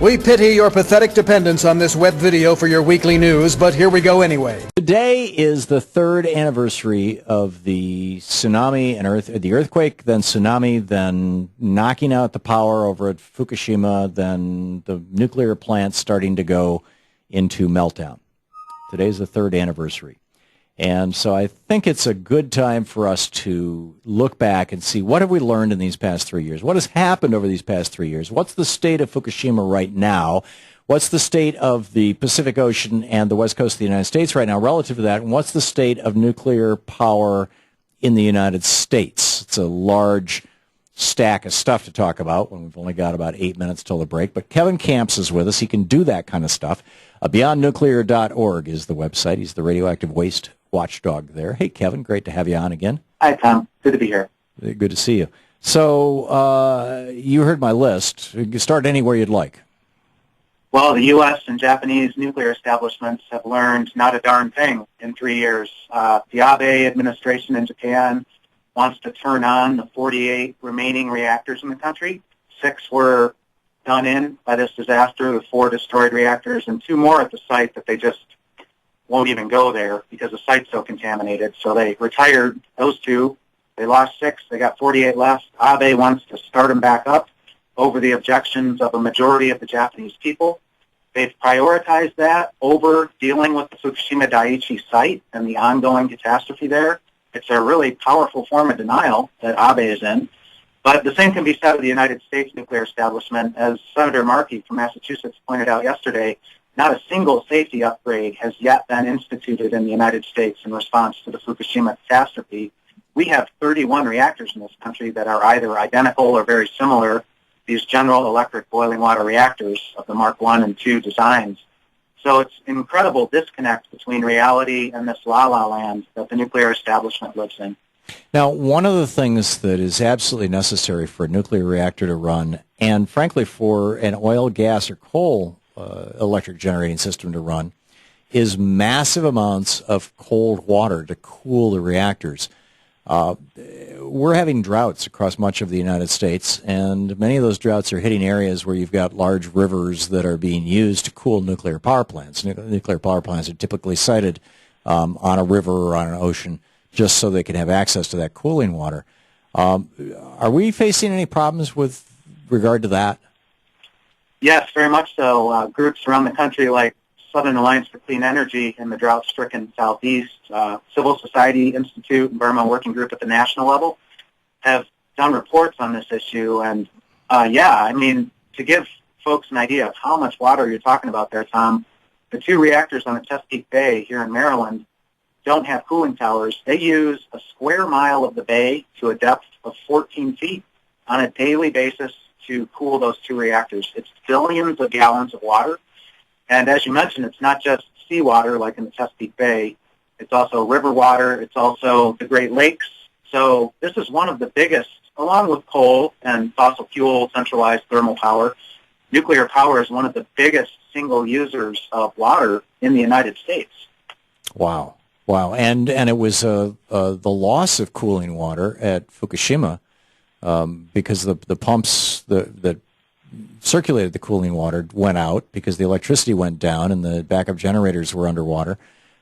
We pity your pathetic dependence on this web video for your weekly news, but here we go anyway. Today is the third anniversary of the tsunami and the earthquake, then tsunami, then knocking out the power over at Fukushima, then the nuclear plant starting to go into meltdown. Today's the third anniversary. And so I think it's a good time for us to look back and see what have we learned in these past 3 years? What has happened over these past 3 years? What's the state of Fukushima right now? What's the state of the Pacific Ocean and the west coast of the United States right now relative to that? And what's the state of nuclear power in the United States? It's a large stack of stuff to talk about when we've only got about 8 minutes till the break. But Kevin Camps is with us. He can do that kind of stuff. BeyondNuclear.org is the website. He's the radioactive waste watchdog there. Hey, Kevin, great to have you on again. Hi, Tom. Good to be here. Good to see you. So you heard my list. You can start anywhere you'd like. Well, the U.S. and Japanese nuclear establishments have learned not a darn thing in 3 years. The Abe administration in Japan wants to turn on the 48 remaining reactors in the country. 6 were done in by this disaster, the 4 destroyed reactors, and 2 more at the site that they just won't even go there because the site's so contaminated. So they retired those 2. They lost 6. They got 48 left. Abe wants to start them back up over the objections of a majority of the Japanese people. They've prioritized that over dealing with the Fukushima Daiichi site and the ongoing catastrophe there. It's a really powerful form of denial that Abe is in. But the same can be said of the United States nuclear establishment. As Senator Markey from Massachusetts pointed out yesterday, not a single safety upgrade has yet been instituted in the United States in response to the Fukushima catastrophe. We have 31 reactors in this country that are either identical or very similar, these General Electric boiling water reactors of the Mark I and II designs. So it's an incredible disconnect between reality and this la-la land that the nuclear establishment lives in. Now, one of the things that is absolutely necessary for a nuclear reactor to run, and frankly for an oil, gas, or coal electric generating system to run, is massive amounts of cold water to cool the reactors. We're having droughts across much of the United States, and many of those droughts are hitting areas where you've got large rivers that are being used to cool nuclear power plants. Nuclear power plants are typically sited on a river or on an ocean just so they can have access to that cooling water. Are we facing any problems with regard to that? Yes, very much so. Groups around the country like Southern Alliance for Clean Energy in the drought-stricken Southeast, Civil Society Institute, Environmental Working Group at the national level have done reports on this issue. And, to give folks an idea of how much water you're talking about there, Tom, the 2 reactors on the Chesapeake Bay here in Maryland don't have cooling towers. They use a square mile of the bay to a depth of 14 feet on a daily basis to cool those 2 reactors. It's billions of gallons of water. And as you mentioned, it's not just seawater like in the Chesapeake Bay. It's also river water. It's also the Great Lakes. So this is one of the biggest, along with coal and fossil fuel centralized thermal power, nuclear power is one of the biggest single users of water in the United States. Wow. And it was the loss of cooling water at Fukushima because the pumps that circulated the cooling water went out because the electricity went down and the backup generators were underwater.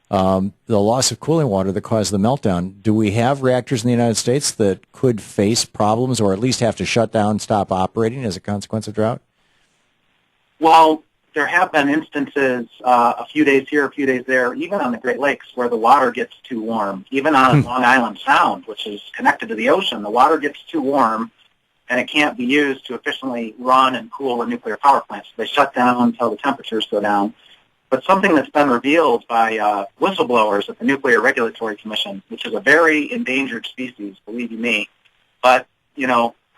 The loss of cooling water that caused the meltdown. Do we have reactors in the United States that could face problems or at least have to shut down, stop operating as a consequence of drought? Well, there have been instances a few days here, a few days there, even on the Great Lakes where the water gets too warm. Even on Long Island Sound, which is connected to the ocean, the water gets too warm and it can't be used to efficiently run and cool a nuclear power plant. So they shut down until the temperatures go down. But something that's been revealed by whistleblowers at the Nuclear Regulatory Commission, which is a very endangered species, believe you me, but,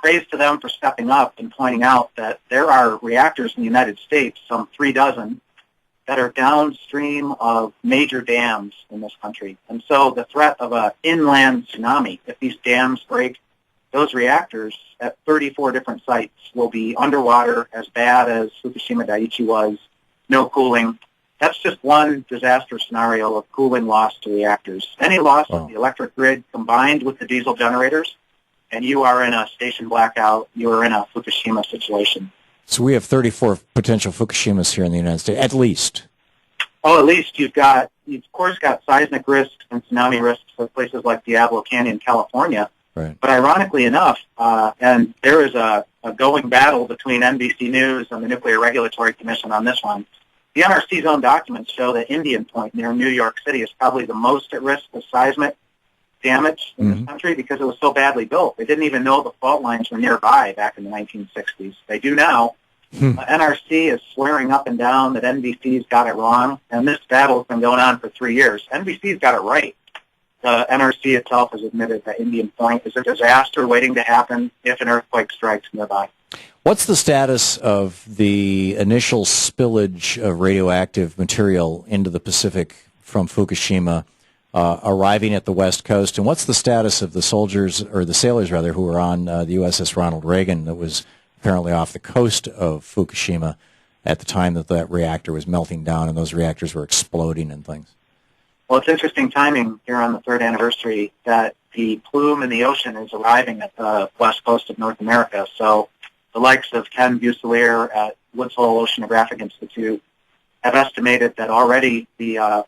praise to them for stepping up and pointing out that there are reactors in the United States, some 3 dozen, that are downstream of major dams in this country. And so the threat of an inland tsunami, if these dams break, those reactors at 34 different sites will be underwater, as bad as Fukushima Daiichi was, no cooling. That's just one disaster scenario of cooling loss to reactors. Any loss of the electric grid combined with the diesel generators, and you are in a station blackout, you are in a Fukushima situation. So we have 34 potential Fukushimas here in the United States, at least. Oh, at least you've of course got seismic risks and tsunami risks for places like Diablo Canyon, California. Right. But ironically enough, and there is a going battle between NBC News and the Nuclear Regulatory Commission on this one, the NRC's own documents show that Indian Point near New York City is probably the most at risk of seismic damage in this country because it was so badly built. They didn't even know the fault lines were nearby back in the 1960s. They do now. NRC is swearing up and down that NBC's got it wrong, and this battle has been going on for 3 years. NBC's got it right. The NRC itself has admitted that Indian Point is a disaster waiting to happen if an earthquake strikes nearby. What's the status of the initial spillage of radioactive material into the Pacific from Fukushima arriving at the West Coast? And what's the status of the soldiers, or the sailors rather, who were on the USS Ronald Reagan that was apparently off the coast of Fukushima at the time that that reactor was melting down and those reactors were exploding and things? Well, it's interesting timing here on the third anniversary that the plume in the ocean is arriving at the west coast of North America. So the likes of Ken Buselier at Woods Hole Oceanographic Institute have estimated that already the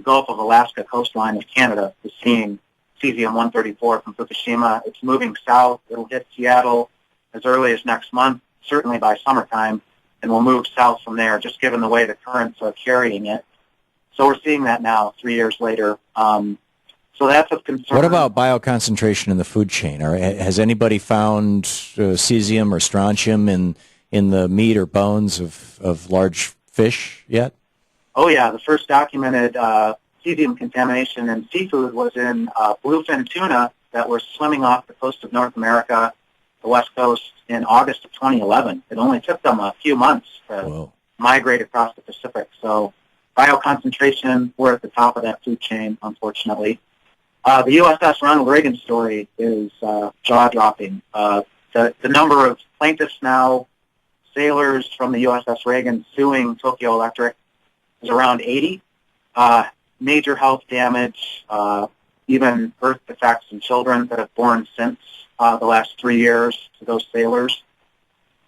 Gulf of Alaska coastline of Canada is seeing cesium-134 from Fukushima. It's moving south. It'll hit Seattle as early as next month, certainly by summertime, and we'll move south from there, just given the way the currents are carrying it. So we're seeing that now, 3 years later. So that's of concern. What about bioconcentration in the food chain? Or has anybody found cesium or strontium in the meat or bones of large fish yet? Oh, yeah. The first documented cesium contamination in seafood was in bluefin tuna that were swimming off the coast of North America, the West Coast, in August of 2011. It only took them a few months to migrate across the Pacific. So bioconcentration, we're at the top of that food chain, unfortunately. The USS Ronald Reagan story is jaw-dropping. The number of plaintiffs now, sailors from the USS Reagan suing Tokyo Electric, is around 80. Major health damage, even birth defects in children that have born since the last 3 years to those sailors.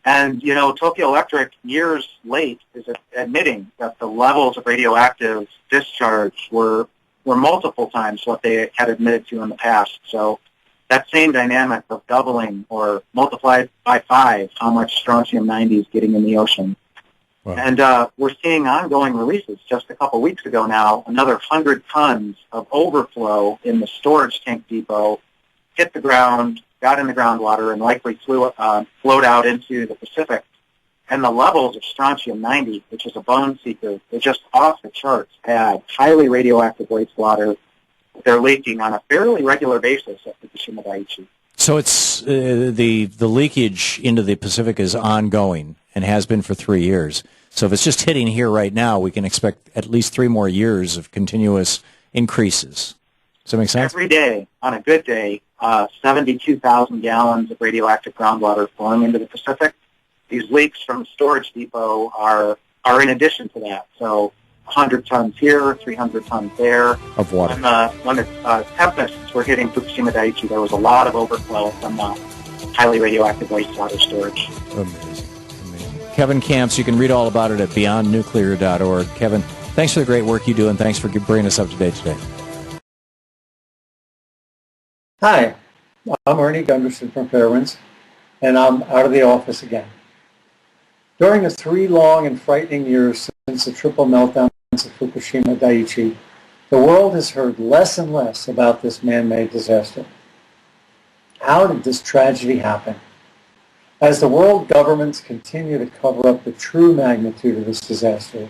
And, you know, Tokyo Electric, years late, is admitting that the levels of radioactive discharge were multiple times what they had admitted to in the past. So that same dynamic of doubling or multiplied by 5 how much strontium-90 is getting in the ocean. Wow. And we're seeing ongoing releases. Just a couple weeks ago now, another 100 tons of overflow in the storage tank depot hit the ground, got in the groundwater, and likely flowed out into the Pacific. And the levels of strontium-90, which is a bone seeker, they're just off the charts. Bad, highly radioactive wastewater. They're leaking on a fairly regular basis at Fukushima Daiichi. So it's the leakage into the Pacific is ongoing and has been for 3 years. So if it's just hitting here right now, we can expect at least 3 more years of continuous increases. Does that make sense? Every day, on a good day, 72,000 gallons of radioactive groundwater flowing into the Pacific. These leaks from the storage depot are in addition to that. So 100 tons here, 300 tons there. Of water. When the tempests were hitting Fukushima Daiichi, there was a lot of overflow from highly radioactive wastewater storage. Amazing. Kevin Kamps, you can read all about it at beyondnuclear.org. Kevin, thanks for the great work you do, and thanks for bringing us up to date today. Hi, I'm Ernie Gunderson from Fairwinds, and I'm out of the office again. During the 3 long and frightening years since the triple meltdowns of Fukushima Daiichi, the world has heard less and less about this man-made disaster. How did this tragedy happen? As the world governments continue to cover up the true magnitude of this disaster,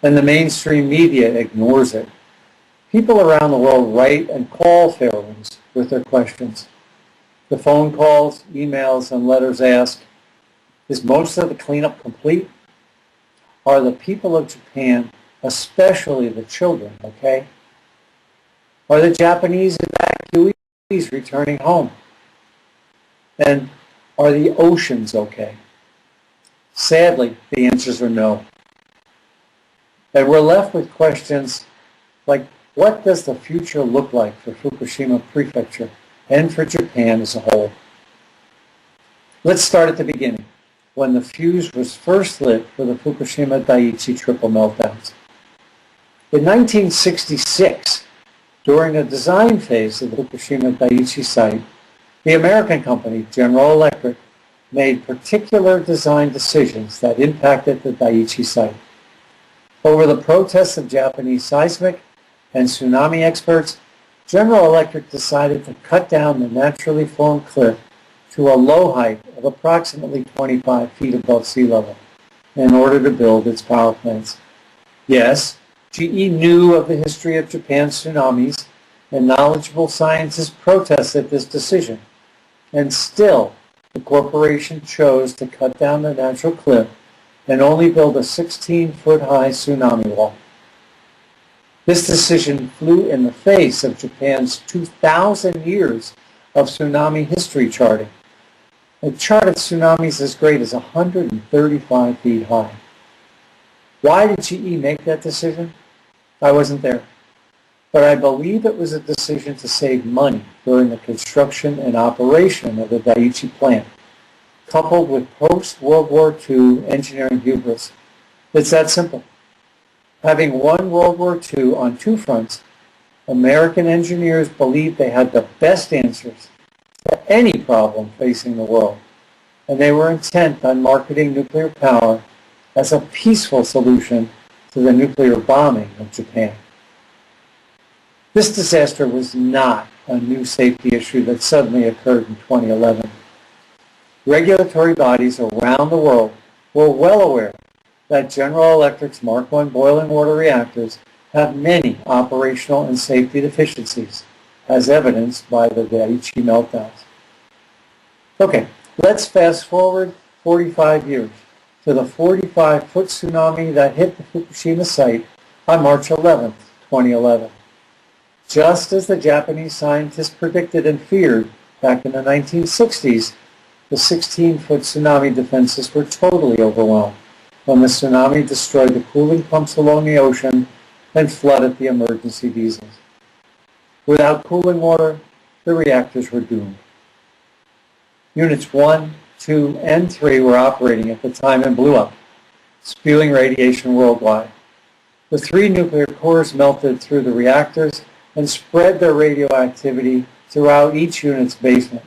and the mainstream media ignores it, people around the world write and call Fairwinds with their questions. The phone calls, emails, and letters ask, is most of the cleanup complete? Are the people of Japan, especially the children, okay? Are the Japanese evacuees returning home? And are the oceans okay? Sadly, the answers are no. And we're left with questions like, what does the future look like for Fukushima Prefecture and for Japan as a whole? Let's start at the beginning. when the fuse was first lit for the Fukushima Daiichi triple meltdowns. In 1966, during the design phase of the Fukushima Daiichi site, the American company, General Electric, made particular design decisions that impacted the Daiichi site. Over the protests of Japanese seismic and tsunami experts, General Electric decided to cut down the naturally formed cliff to a low height of approximately 25 feet above sea level in order to build its power plants. Yes, GE knew of the history of Japan's tsunamis, and knowledgeable scientists protested this decision. And still, the corporation chose to cut down the natural cliff and only build a 16-foot-high tsunami wall. This decision flew in the face of Japan's 2,000 years of tsunami history charting. It charted tsunamis as great as 135 feet high. Why did GE make that decision? I wasn't there. But I believe it was a decision to save money during the construction and operation of the Daiichi plant, coupled with post-World War II engineering hubris. It's that simple. Having won World War II on two fronts, American engineers believed they had the best answers to any problem facing the world, and they were intent on marketing nuclear power as a peaceful solution to the nuclear bombing of Japan. This disaster was not a new safety issue that suddenly occurred in 2011. Regulatory bodies around the world were well aware that General Electric's Mark I boiling water reactors have many operational and safety deficiencies, as evidenced by the Daiichi meltdowns. Okay, let's fast forward 45 years to the 45-foot tsunami that hit the Fukushima site on March 11, 2011. Just as the Japanese scientists predicted and feared back in the 1960s, the 16-foot tsunami defenses were totally overwhelmed when the tsunami destroyed the cooling pumps along the ocean and flooded the emergency diesels. Without cooling water, the reactors were doomed. Units 1, 2, and 3 were operating at the time and blew up, spewing radiation worldwide. The 3 nuclear cores melted through the reactors and spread their radioactivity throughout each unit's basement.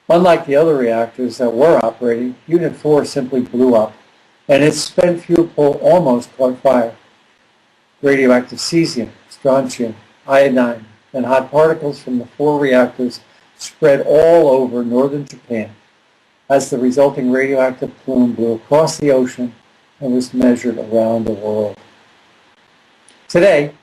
Unlike the other reactors that were operating, Unit 4 simply blew up, and its spent fuel pool almost caught fire. Radioactive cesium, strontium, iodine, and hot particles from the 4 reactors spread all over northern Japan as the resulting radioactive plume blew across the ocean and was measured around the world. Today,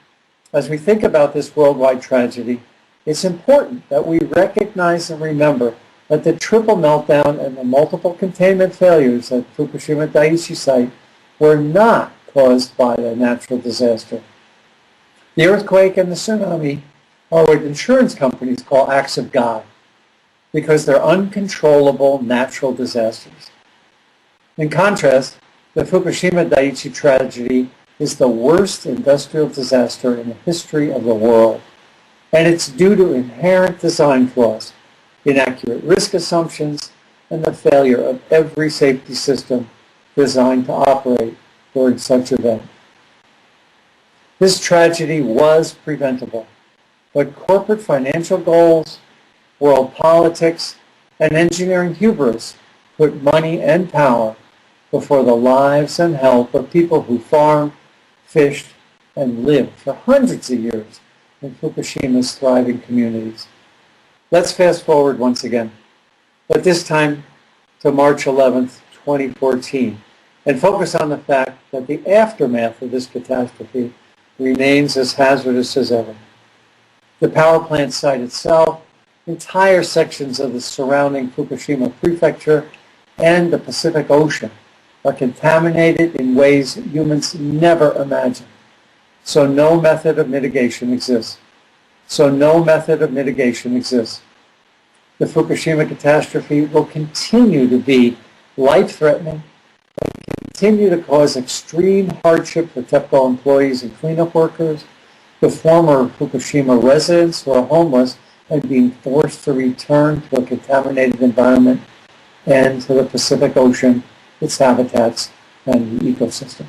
as we think about this worldwide tragedy, it's important that we recognize and remember that the triple meltdown and the multiple containment failures at Fukushima Daiichi site were not caused by a natural disaster. The earthquake and the tsunami are what insurance companies call acts of God because they're uncontrollable natural disasters. In contrast, the Fukushima Daiichi tragedy is the worst industrial disaster in the history of the world, and it's due to inherent design flaws, inaccurate risk assumptions, and the failure of every safety system designed to operate during such event. This tragedy was preventable, but corporate financial goals, world politics, and engineering hubris put money and power before the lives and health of people who farmed, fished, and lived for hundreds of years in Fukushima's thriving communities. Let's fast forward once again, but this time to March 11th, 2014, and focus on the fact that the aftermath of this catastrophe remains as hazardous as ever. The power plant site itself, entire sections of the surrounding Fukushima prefecture, and the Pacific Ocean are contaminated in ways humans never imagined. So no method of mitigation exists. The Fukushima catastrophe will continue to be life-threatening and continue to cause extreme hardship for TEPCO employees and cleanup workers, the former Fukushima residents who are homeless and being forced to return to a contaminated environment, and to the Pacific Ocean, its habitats, and the ecosystem.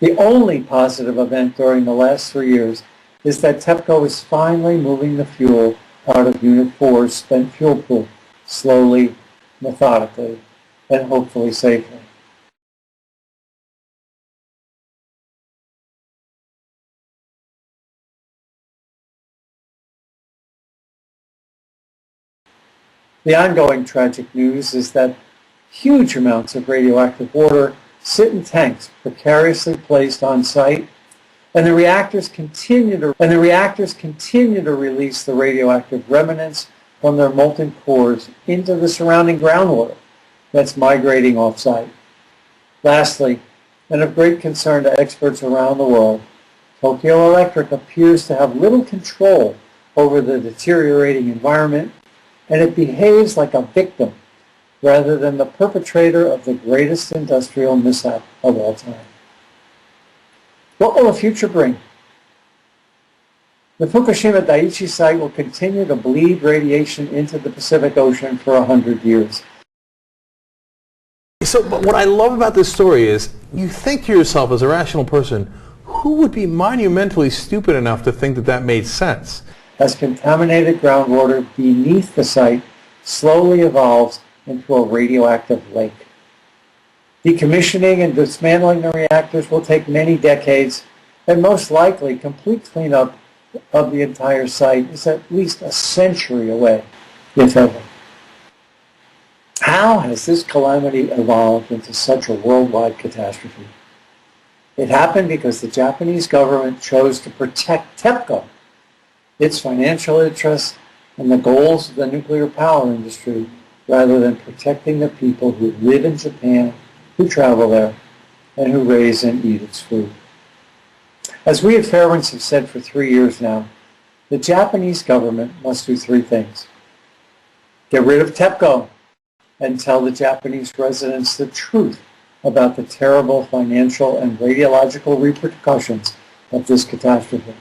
The only positive event during the last 3 years is that TEPCO is finally moving the fuel out of Unit 4's spent fuel pool, slowly, methodically, and hopefully safely. The ongoing tragic news is that huge amounts of radioactive water sit in tanks precariously placed on site, and the reactors continue to release the radioactive remnants from their molten cores into the surrounding groundwater that's migrating off-site. Lastly, and of great concern to experts around the world, Tokyo Electric appears to have little control over the deteriorating environment, and it behaves like a victim rather than the perpetrator of the greatest industrial mishap of all time. What will the future bring? The Fukushima Daiichi site will continue to bleed radiation into the Pacific Ocean for 100 years. So, but what I love about this story is you think to yourself as a rational person, who would be monumentally stupid enough to think that that made sense? As contaminated groundwater beneath the site slowly evolves into a radioactive lake. Decommissioning and dismantling the reactors will take many decades, and most likely complete cleanup of the entire site is at least a century away, if ever. How has this calamity evolved into such a worldwide catastrophe? It happened because the Japanese government chose to protect TEPCO, its financial interests, and the goals of the nuclear power industry, rather than protecting the people who live in Japan, who travel there, and who raise and eat its food. As we at Fairwinds have said for 3 years now, the Japanese government must do 3 things. Get rid of TEPCO and tell the Japanese residents the truth about the terrible financial and radiological repercussions of this catastrophe.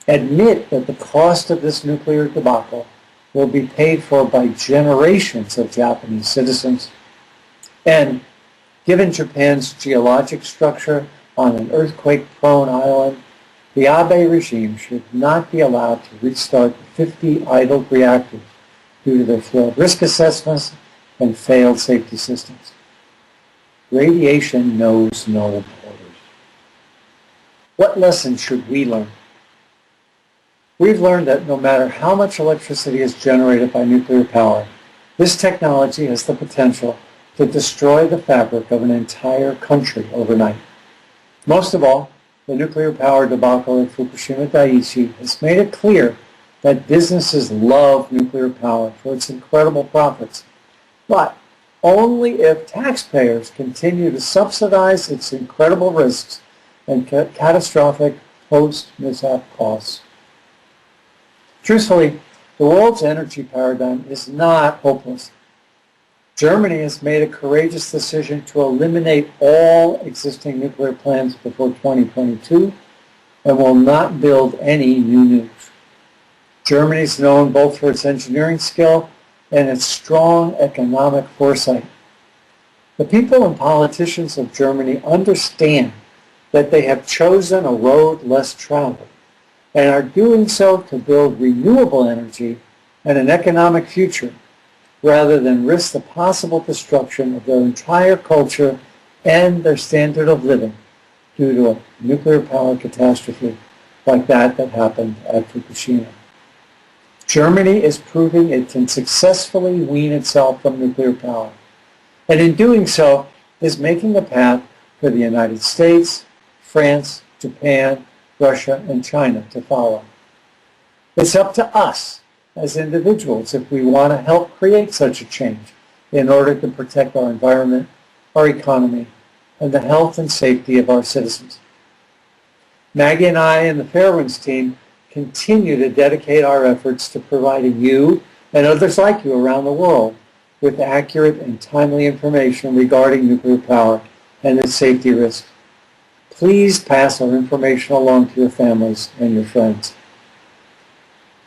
Admit that the cost of this nuclear debacle will be paid for by generations of Japanese citizens. And given Japan's geologic structure on an earthquake-prone island, the Abe regime should not be allowed to restart the 50 idled reactors due to their flawed risk assessments and failed safety systems. Radiation knows no borders. What lessons should we learn? We've learned that no matter how much electricity is generated by nuclear power, this technology has the potential to destroy the fabric of an entire country overnight. Most of all, the nuclear power debacle at Fukushima Daiichi has made it clear that businesses love nuclear power for its incredible profits, but only if taxpayers continue to subsidize its incredible risks and catastrophic post-mishap costs. Truthfully, the world's energy paradigm is not hopeless. Germany has made a courageous decision to eliminate all existing nuclear plants before 2022 and will not build any new nukes. Germany is known both for its engineering skill and its strong economic foresight. The people and politicians of Germany understand that they have chosen a road less traveled and are doing so to build renewable energy and an economic future, rather than risk the possible destruction of their entire culture and their standard of living due to a nuclear power catastrophe like that happened at Fukushima. Germany is proving it can successfully wean itself from nuclear power, and in doing so is making the path for the United States, France, Japan, Russia, and China to follow. It's up to us as individuals if we want to help create such a change in order to protect our environment, our economy, and the health and safety of our citizens. Maggie and I and the Fairwinds team continue to dedicate our efforts to providing you and others like you around the world with accurate and timely information regarding nuclear power and its safety risks. Please pass our information along to your families and your friends.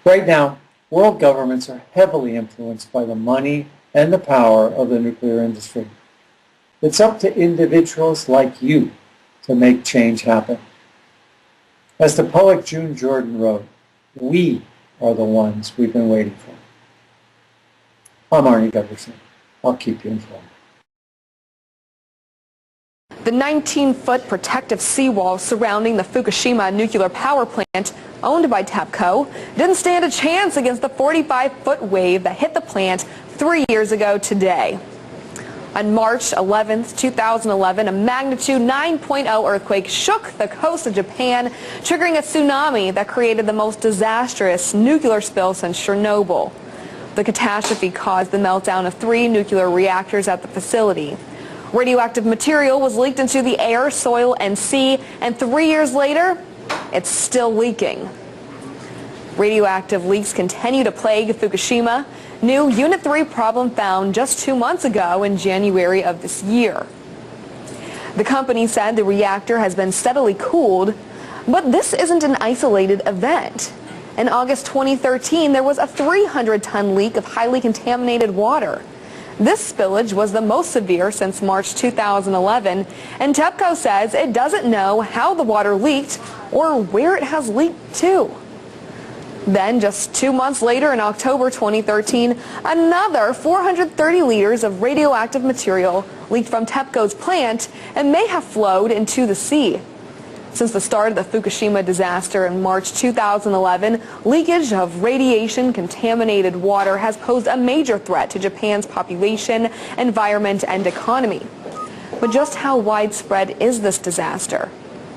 Right now, World governments are heavily influenced by the money and the power of the nuclear industry. It's up to individuals like you to make change happen. As the poet June Jordan wrote, we are the ones we've been waiting for. I'm Arnie Gundersen. I'll keep you informed. The 19-foot protective seawall surrounding the Fukushima nuclear power plant, owned by TEPCO, didn't stand a chance against the 45-foot wave that hit the plant 3 years ago today. On March 11, 2011, a magnitude 9.0 earthquake shook the coast of Japan, triggering a tsunami that created the most disastrous nuclear spill since Chernobyl. The catastrophe caused the meltdown of 3 nuclear reactors at the facility. Radioactive material was leaked into the air, soil, and sea, and 3 years later, it's still leaking. Radioactive leaks continue to plague Fukushima. New Unit 3 problem found just 2 months ago in January of this year. The company said the reactor has been steadily cooled, but this isn't an isolated event. In August 2013, there was a 300-ton leak of highly contaminated water. This spillage was the most severe since March 2011, and TEPCO says it doesn't know how the water leaked or where it has leaked to. Then, just 2 months later, in October 2013, another 430 liters of radioactive material leaked from TEPCO's plant and may have flowed into the sea. Since the start of the Fukushima disaster in March 2011, leakage of radiation-contaminated water has posed a major threat to Japan's population, environment, and economy. But just how widespread is this disaster?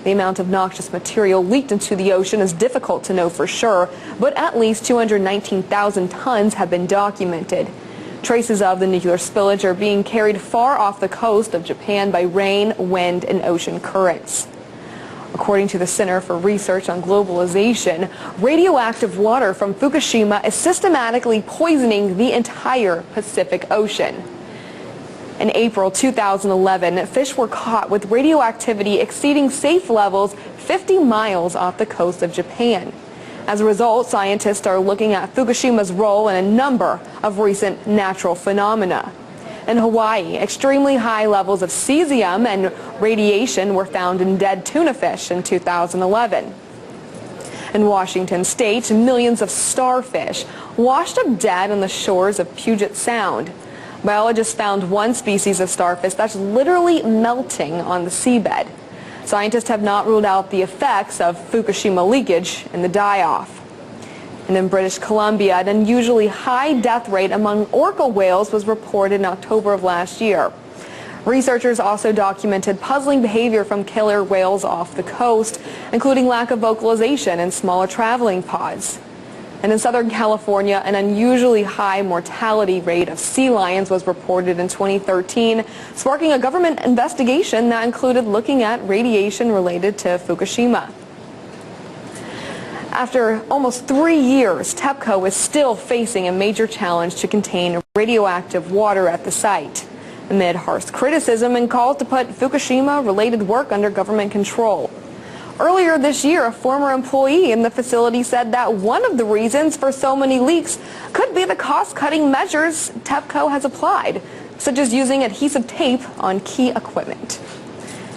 The amount of noxious material leaked into the ocean is difficult to know for sure, but at least 219,000 tons have been documented. Traces of the nuclear spillage are being carried far off the coast of Japan by rain, wind, and ocean currents. According to the Center for Research on Globalization, radioactive water from Fukushima is systematically poisoning the entire Pacific Ocean. In April 2011, fish were caught with radioactivity exceeding safe levels 50 miles off the coast of Japan. As a result, scientists are looking at Fukushima's role in a number of recent natural phenomena. In Hawaii, extremely high levels of cesium and radiation were found in dead tuna fish in 2011. In Washington state, millions of starfish washed up dead on the shores of Puget Sound. Biologists found one species of starfish that's literally melting on the seabed. Scientists have not ruled out the effects of Fukushima leakage in the die-off. And in British Columbia, an unusually high death rate among orca whales was reported in October of last year. Researchers also documented puzzling behavior from killer whales off the coast, including lack of vocalization and smaller traveling pods. And in Southern California, an unusually high mortality rate of sea lions was reported in 2013, sparking a government investigation that included looking at radiation related to Fukushima. After almost 3 years, TEPCO is still facing a major challenge to contain radioactive water at the site, amid harsh criticism and calls to put Fukushima-related work under government control. Earlier this year, a former employee in the facility said that one of the reasons for so many leaks could be the cost-cutting measures TEPCO has applied, such as using adhesive tape on key equipment.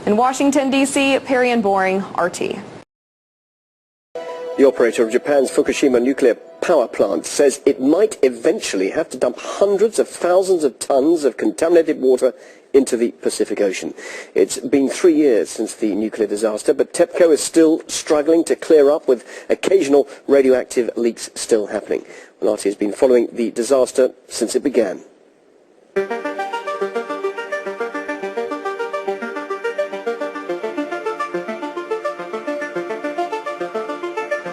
In Washington, D.C., Perry Ann Boring, RT. The operator of Japan's Fukushima nuclear power plant says it might eventually have to dump hundreds of thousands of tons of contaminated water into the Pacific Ocean. It's been 3 years since the nuclear disaster, but TEPCO is still struggling to clear up, with occasional radioactive leaks still happening. Well, RT has been following the disaster since it began.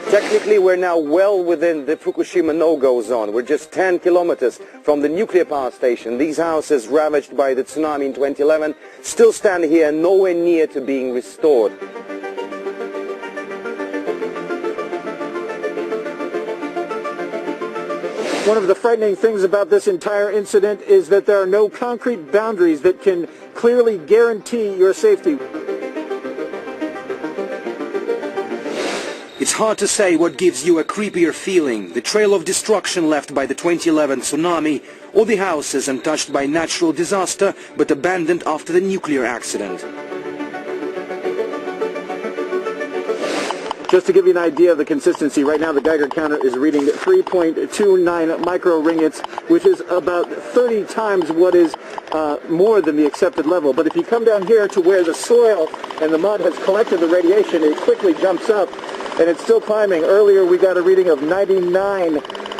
Technically, we're now well within the Fukushima no-go zone. We're just 10 kilometers from the nuclear power station. These houses, ravaged by the tsunami in 2011, still stand here, nowhere near to being restored. One of the frightening things about this entire incident is that there are no concrete boundaries that can clearly guarantee your safety. It's hard to say what gives you a creepier feeling, the trail of destruction left by the 2011 tsunami, or the houses untouched by natural disaster but abandoned after the nuclear accident. Just to give you an idea of the consistency, right now the Geiger counter is reading 3.29 microrings, which is about 30 times what is more than the accepted level. But if you come down here to where the soil and the mud has collected the radiation, it quickly jumps up, and it's still climbing. Earlier we got a reading of 99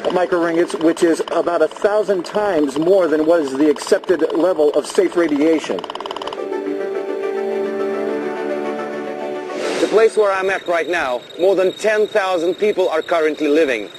microrings, which is about 1,000 times more than what is the accepted level of safe radiation. The place where I'm at right now, more than 10,000 people are currently living.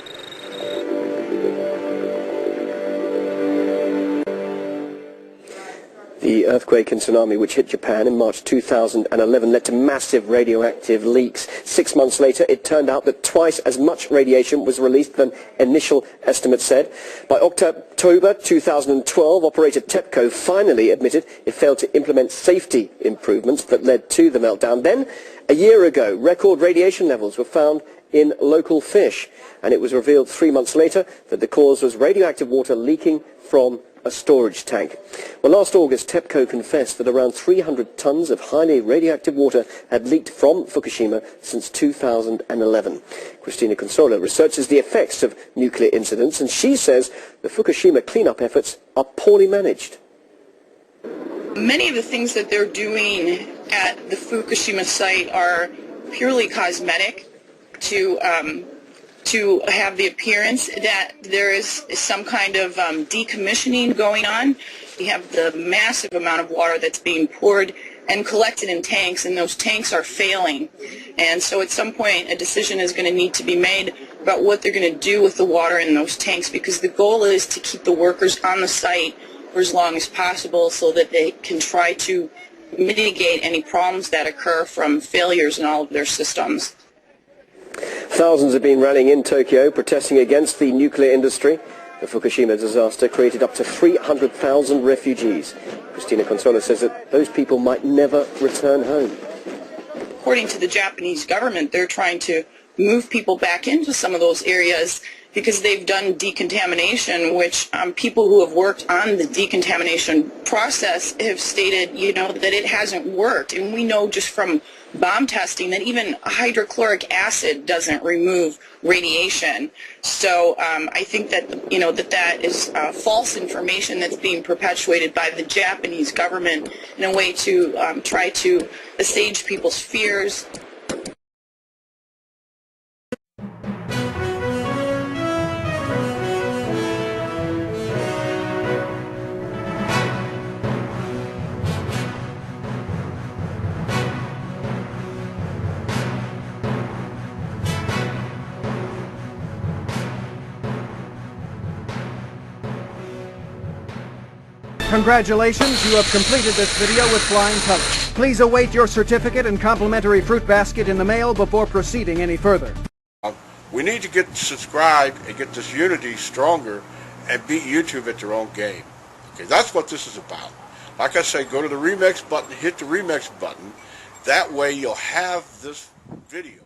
The earthquake and tsunami which hit Japan in March 2011 led to massive radioactive leaks. 6 months later, it turned out that twice as much radiation was released than initial estimates said. By October 2012, operator TEPCO finally admitted it failed to implement safety improvements that led to the meltdown. Then, a year ago, record radiation levels were found in local fish, and it was revealed 3 months later that the cause was radioactive water leaking from a storage tank. Well, last August, TEPCO confessed that around 300 tons of highly radioactive water had leaked from Fukushima since 2011. Cristina Consola researches the effects of nuclear incidents, and she says the Fukushima cleanup efforts are poorly managed. Many of the things that they're doing at the Fukushima site are purely cosmetic to have the appearance that there is some kind of decommissioning going on. We have the massive amount of water that's being poured and collected in tanks, and those tanks are failing. And so at some point a decision is going to need to be made about what they're going to do with the water in those tanks, because the goal is to keep the workers on the site for as long as possible so that they can try to mitigate any problems that occur from failures in all of their systems. Thousands have been rallying in Tokyo protesting against the nuclear industry. The Fukushima disaster created up to 300,000 refugees. Cristina Consola says that those people might never return home. According to the Japanese government, they're trying to move people back into some of those areas because they've done decontamination, which people who have worked on the decontamination process have stated, that it hasn't worked. And we know just from bomb testing that even hydrochloric acid doesn't remove radiation. So I think that, that is false information that's being perpetuated by the Japanese government in a way to try to assuage people's fears. Congratulations, you have completed this video with flying colors. Please await your certificate and complimentary fruit basket in the mail before proceeding any further. We need to get subscribed and get this unity stronger and beat YouTube at their own game. Okay, that's what this is about. Like I say, go to the remix button, hit the remix button. That way you'll have this video.